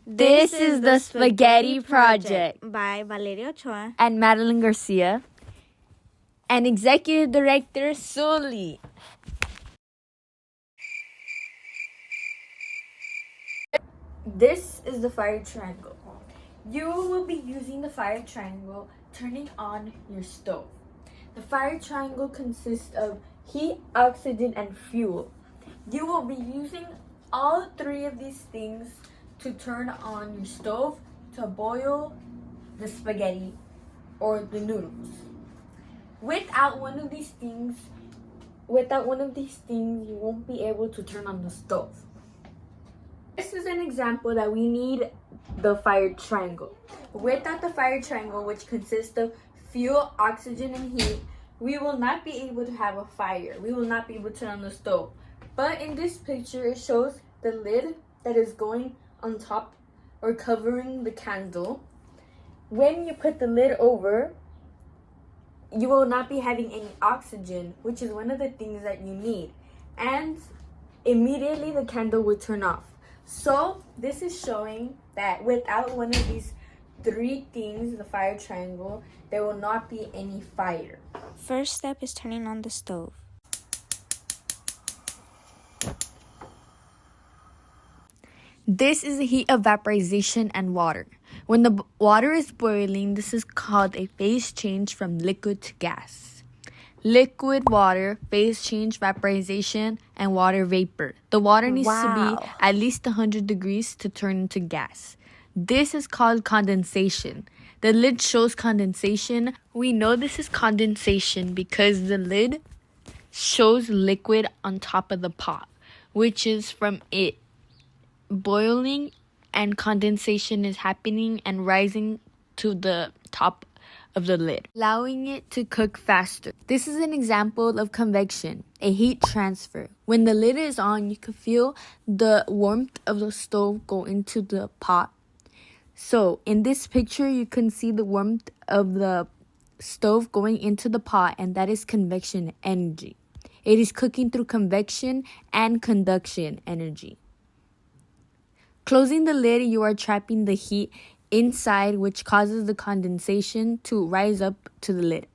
This is the Spaghetti Project by Valeria Ochoa and Madeline Garcia and Executive Director Sully. This is the fire triangle. You will be using the fire triangle turning on your stove. The fire triangle consists of heat, oxygen, and fuel. You will be using all three of these things to turn on your stove to boil the spaghetti or the noodles. Without one of these things, you won't be able to turn on the stove. This is an example that we need the fire triangle. Without the fire triangle, which consists of fuel, oxygen, and heat, we will not be able to have a fire. We will not be able to turn on the stove. But in this picture, it shows the lid that is going on top or covering the candle. When you put the lid over, you will not be having any oxygen, which is one of the things that you need. And immediately the candle will turn off. So this is showing that without one of these three things, the fire triangle, there will not be any fire. First step is turning on the stove. This is the heat of vaporization and water. When the water is boiling, this is called a phase change from liquid to gas. Liquid water, phase change, vaporization, and water vapor. The water needs to be at least 100 degrees to turn into gas. This is called condensation. The lid shows condensation. We know this is condensation because the lid shows liquid on top of the pot, which is from it boiling, and condensation is happening and rising to the top of the lid, allowing it to cook faster. This is an example of convection, a heat transfer. When the lid is on, you can feel the warmth of the stove go into the pot. So in this picture, you can see the warmth of the stove going into the pot, and that is convection energy. It is cooking through convection and conduction energy. Closing the lid, you are trapping the heat inside, which causes the condensation to rise up to the lid.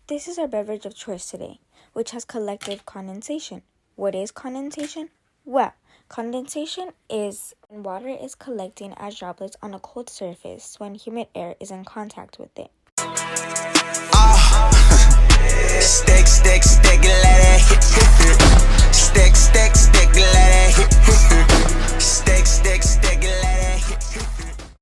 This is our beverage of choice today, which has collective condensation. What is condensation? Well, condensation is when water is collecting as droplets on a cold surface when humid air is in contact with it.